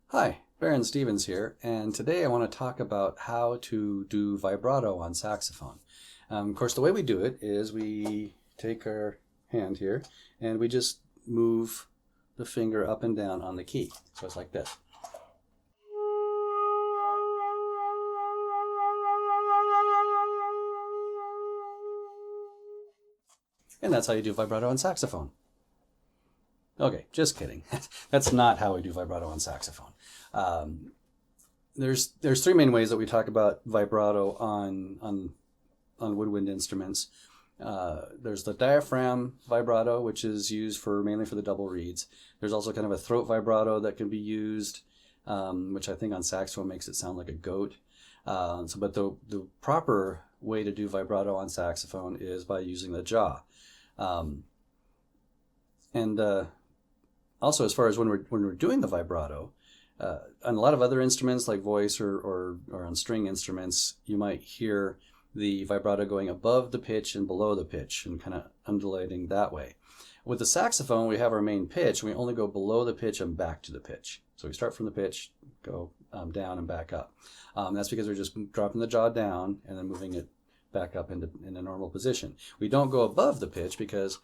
Hi, Baron Stevens here, and today I want to talk about how to do vibrato on saxophone. Of course, the way we do it is we take our hand here and we just move the finger up and down on the key. So it's like this. And that's how you do vibrato on saxophone. Okay, just kidding. That's not how we do vibrato on saxophone. Um, there's three main ways that we talk about vibrato on woodwind instruments. There's the diaphragm vibrato, which is used mainly for the double reeds. There's also kind of a throat vibrato that can be used, which I think on saxophone makes it sound like a goat. But the proper way to do vibrato on saxophone is by using the jaw. And Also, as far as when we're doing the vibrato, on a lot of other instruments like voice or on string instruments, you might hear the vibrato going above the pitch and below the pitch and kind of undulating that way. With the saxophone, we have our main pitch, and we only go below the pitch and back to the pitch. So we start from the pitch, go down and back up. That's because we're just dropping the jaw down and then moving it back up in a normal position. We don't go above the pitch because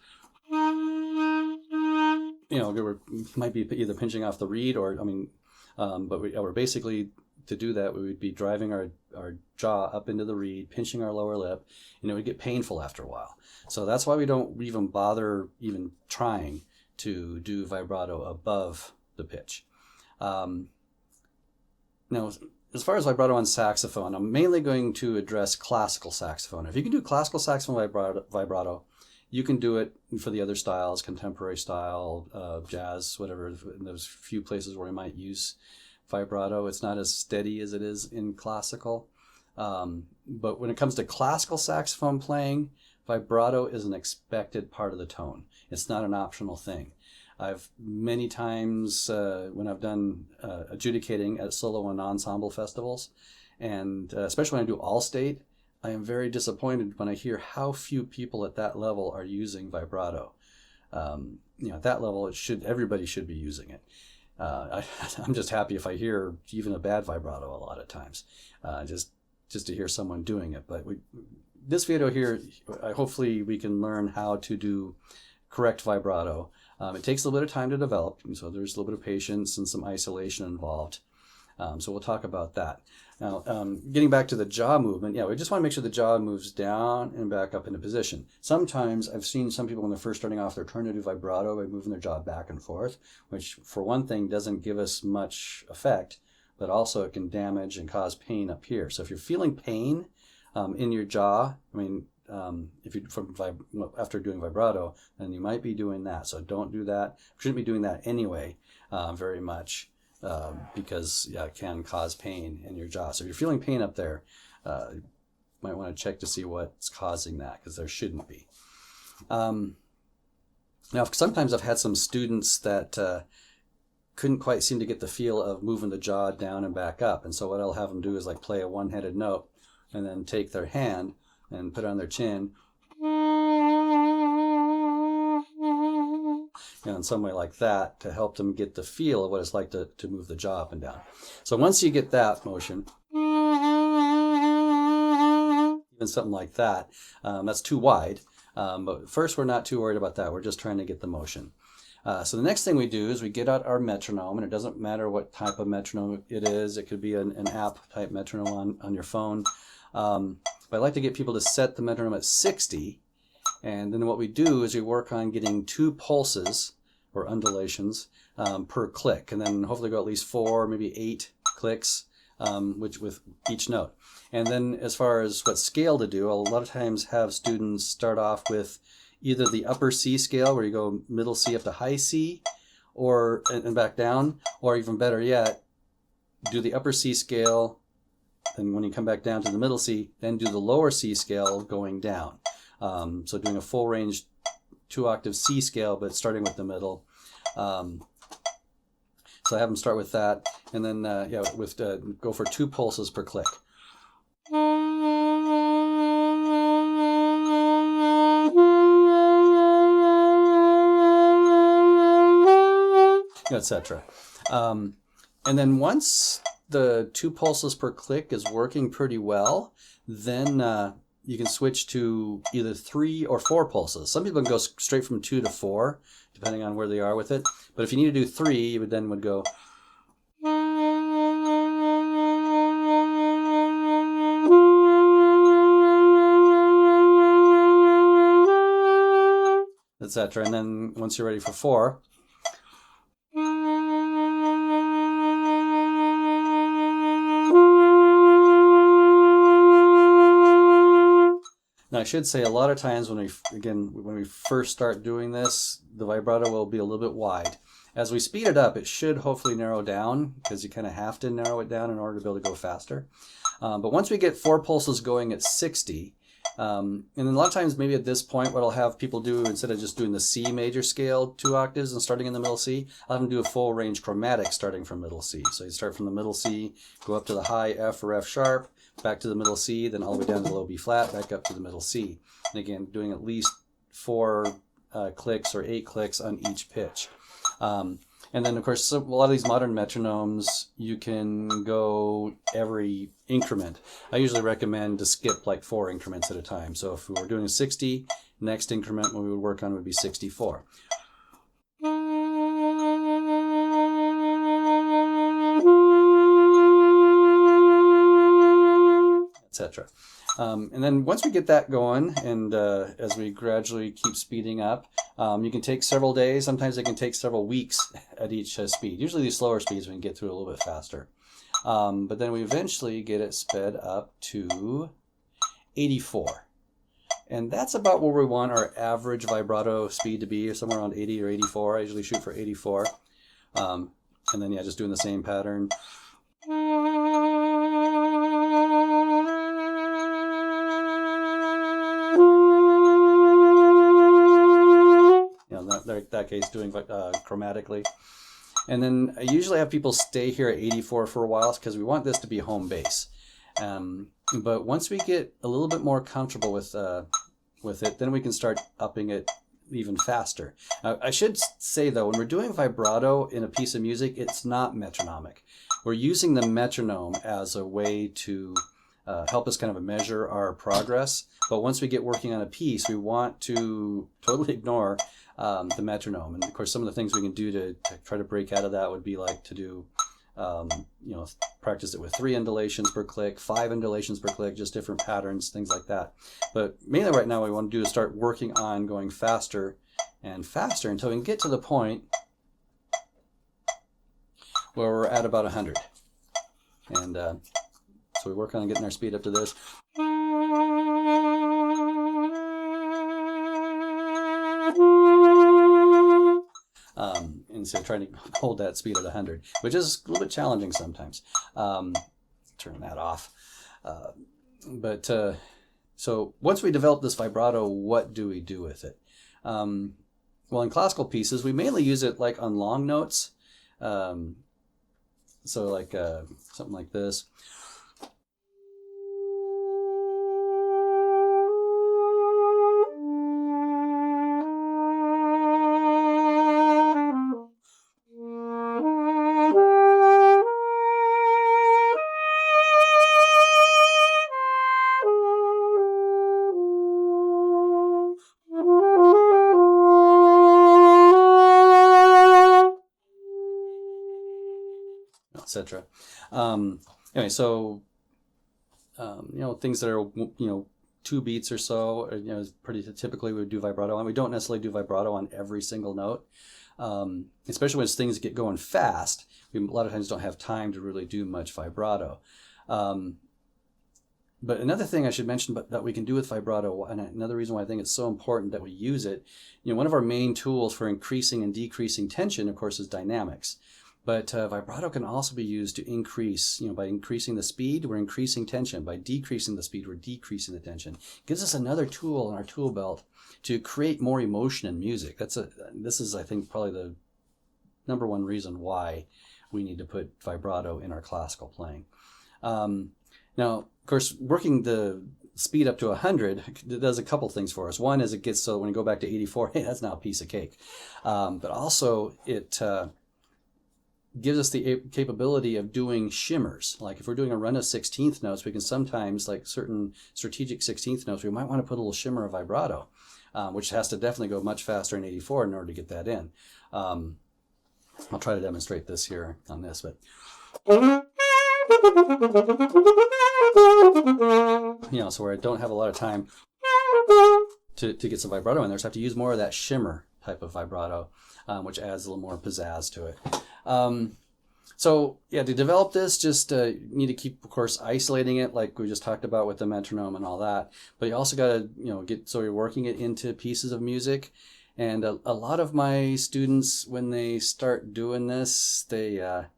we might be either pinching off the reed we're basically, to do that, we would be driving our jaw up into the reed, pinching our lower lip, and it would get painful after a while. So that's why we don't even bother even trying to do vibrato above the pitch. Now, as far as vibrato on saxophone, I'm mainly going to address classical saxophone. If you can do classical saxophone vibrato, you can do it for the other styles, contemporary style, jazz, whatever. In those few places where we might use vibrato, it's not as steady as it is in classical. But when it comes to classical saxophone playing, vibrato is an expected part of the tone. It's not an optional thing. I've many times when I've done adjudicating at solo and ensemble festivals, and especially when I do all state, I am very disappointed when I hear how few people at that level are using vibrato. At that level, everybody should be using it. I'm just happy if I hear even a bad vibrato a lot of times, just to hear someone doing it. But this video here, hopefully we can learn how to do correct vibrato. It takes a little bit of time to develop, so there's a little bit of patience and some isolation involved. So we'll talk about that. Now, getting back to the jaw movement, we just want to make sure the jaw moves down and back up into position. Sometimes I've seen some people when they're first starting off, they're trying to do vibrato by moving their jaw back and forth, which for one thing doesn't give us much effect, but also it can damage and cause pain up here. So if you're feeling pain in your jaw, if you after doing vibrato, then you might be doing that. So don't do that. You shouldn't be doing that anyway very much. Because it can cause pain in your jaw. So if you're feeling pain up there, you might want to check to see what's causing that, because there shouldn't be. Now, sometimes I've had some students that couldn't quite seem to get the feel of moving the jaw down and back up. And so what I'll have them do is like play a one-headed note and then take their hand and put it on their chin, in some way like that, to help them get the feel of what it's like to move the jaw up and down. So once you get that motion, even something like that, that's too wide. But first, we're not too worried about that. We're just trying to get the motion. So the next thing we do is we get out our metronome, and it doesn't matter what type of metronome it is. It could be an app type metronome on your phone. But I like to get people to set the metronome at 60. And then what we do is we work on getting 2 pulses or undulations per click, and then hopefully go at least 4, maybe 8 clicks, which with each note. And then as far as what scale to do, I'll a lot of times have students start off with either the upper C scale, where you go middle C up to high C, and back down, or even better yet, do the upper C scale, and when you come back down to the middle C, then do the lower C scale going down. So doing a full range 2-octave C scale, but starting with the middle. So I have them start with that, and then go for 2 pulses per click. Etc. And then once the 2 pulses per click is working pretty well, then you can switch to either 3 or 4 pulses. Some people can go straight from 2 to 4, depending on where they are with it. But if you need to do 3, you would go. Etc. And then once you're ready for 4, now I should say a lot of times when we first start doing this, the vibrato will be a little bit wide. As we speed it up, it should hopefully narrow down, because you kind of have to narrow it down in order to be able to go faster. But once we get 4 pulses going at 60, and then a lot of times maybe at this point what I'll have people do, instead of just doing the C major scale 2 octaves and starting in the middle C, I'll have them do a full range chromatic starting from middle C. So you start from the middle C, go up to the high F or F sharp, back to the middle C, then all the way down to the low B flat, back up to the middle C. And again, doing at least 4 clicks or 8 clicks on each pitch. And then, of course, a lot of these modern metronomes, you can go every increment. I usually recommend to skip like 4 increments at a time. So if we were doing a 60, next increment we would work on would be 64. Etc. And then once we get that going, and as we gradually keep speeding up, you can take several days. Sometimes it can take several weeks at each speed. Usually these slower speeds we can get through a little bit faster. But then we eventually get it sped up to 84. And that's about where we want our average vibrato speed to be, somewhere around 80 or 84. I usually shoot for 84. And then, yeah, just doing the same pattern. In that case, doing chromatically. And then I usually have people stay here at 84 for a while, because we want this to be home base. But once we get a little bit more comfortable with it, then we can start upping it even faster. I should say, though, when we're doing vibrato in a piece of music, it's not metronomic. We're using the metronome as a way to help us kind of measure our progress. But once we get working on a piece, we want to totally ignore the metronome. And of course, some of the things we can do to try to break out of that would be like to do, practice it with 3 undulations per click, 5 undulations per click, just different patterns, things like that. But mainly right now what we want to do is start working on going faster and faster until we can get to the point where we're at about 100. And so we work on getting our speed up to this. And so trying to hold that speed at 100, which is a little bit challenging sometimes. Turn that off. So once we develop this vibrato, what do we do with it? Well, in classical pieces, we mainly use it like on long notes. So like something like this. Etc. Anyway, so things that are 2 beats or so, pretty typically we would do vibrato, and we don't necessarily do vibrato on every single note, especially when things get going fast. We a lot of times don't have time to really do much vibrato. But another thing I should mention that we can do with vibrato, and another reason why I think it's so important that we use it, one of our main tools for increasing and decreasing tension, of course, is dynamics. But vibrato can also be used to increase, by increasing the speed, we're increasing tension. By decreasing the speed, we're decreasing the tension. It gives us another tool in our tool belt to create more emotion in music. This is, I think, probably the number one reason why we need to put vibrato in our classical playing. Now, of course, working the speed up to 100 does a couple things for us. One is it gets so when you go back to 84, hey, that's now a piece of cake. But also it gives us the capability of doing shimmers. Like if we're doing a run of 16th notes, we can sometimes, like certain strategic 16th notes, we might want to put a little shimmer of vibrato, which has to definitely go much faster in 84 in order to get that in. I'll try to demonstrate this here on this, but so where I don't have a lot of time to get some vibrato in there, so I have to use more of that shimmer type of vibrato, which adds a little more pizzazz to it. So yeah, to develop this, just need to keep, of course, isolating it like we just talked about with the metronome and all that. But you also got to, get, so you're working it into pieces of music. And a lot of my students, when they start doing this, they'll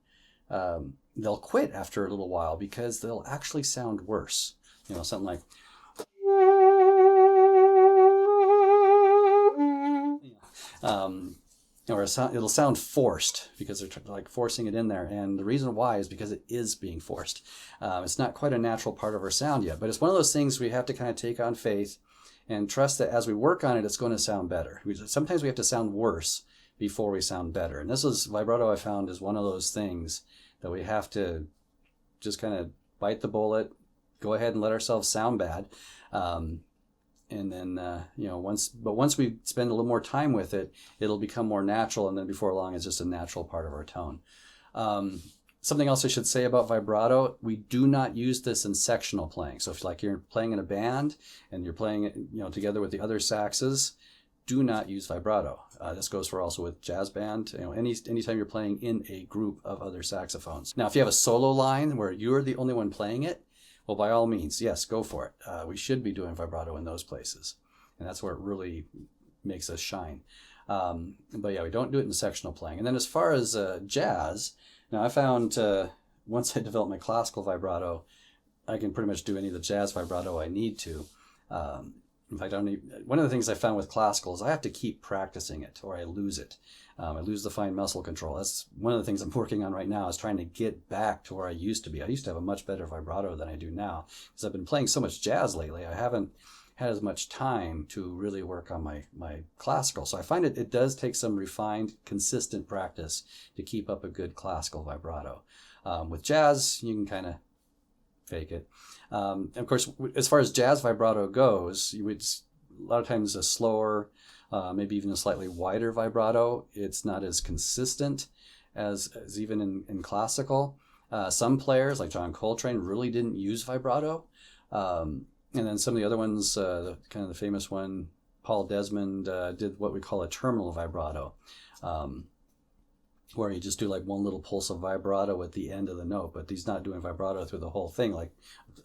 quit after a little while because they'll actually sound worse. Something like, or it'll sound forced because they're like forcing it in there. And the reason why is because it is being forced. It's not quite a natural part of our sound yet, but it's one of those things we have to kind of take on faith and trust that as we work on it, it's going to sound better. Sometimes we have to sound worse before we sound better. And this is vibrato, I found, is one of those things that we have to just kind of bite the bullet, go ahead and let ourselves sound bad. And then, once we spend a little more time with it, it'll become more natural. And then before long, it's just a natural part of our tone. Something else I should say about vibrato, we do not use this in sectional playing. So if you're playing in a band and you're playing it, together with the other saxes, do not use vibrato. This goes for also with jazz band. Anytime you're playing in a group of other saxophones. Now, if you have a solo line where you're the only one playing it, well, by all means, yes, go for it. We should be doing vibrato in those places. And that's where it really makes us shine. But yeah, we don't do it in sectional playing. And then as far as jazz, now I found once I developed my classical vibrato, I can pretty much do any of the jazz vibrato I need to. In fact, one of the things I found with classical is I have to keep practicing it or I lose it. I lose the fine muscle control. That's one of the things I'm working on right now, is trying to get back to where I used to be. I used to have a much better vibrato than I do now because I've been playing so much jazz lately. I haven't had as much time to really work on my classical. So I find it does take some refined, consistent practice to keep up a good classical vibrato. With jazz, you can kind of fake it. And of course, as far as jazz vibrato goes, a lot of times a slower, maybe even a slightly wider vibrato. It's not as consistent as even in classical. Some players, like John Coltrane, really didn't use vibrato. And then some of the other ones, kind of the famous one, Paul Desmond, did what we call a terminal vibrato, where you just do like one little pulse of vibrato at the end of the note, but he's not doing vibrato through the whole thing, like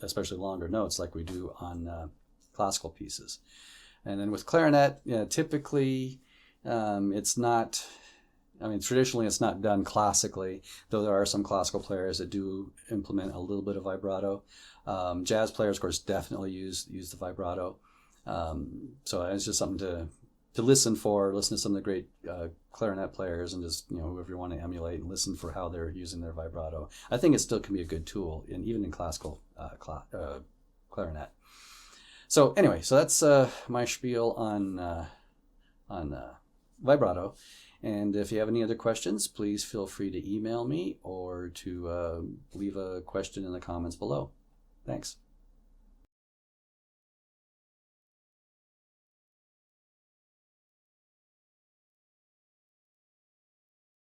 especially longer notes like we do on classical pieces. And then with clarinet, typically it's not, traditionally it's not done classically, though there are some classical players that do implement a little bit of vibrato. Jazz players, of course, definitely use the vibrato. So it's just something to listen to some of the great clarinet players, and just whoever you want to emulate and listen for how they're using their vibrato. I think it still can be a good tool, even in classical clarinet. So anyway, so that's my spiel on vibrato. And if you have any other questions, please feel free to email me or to leave a question in the comments below. Thanks.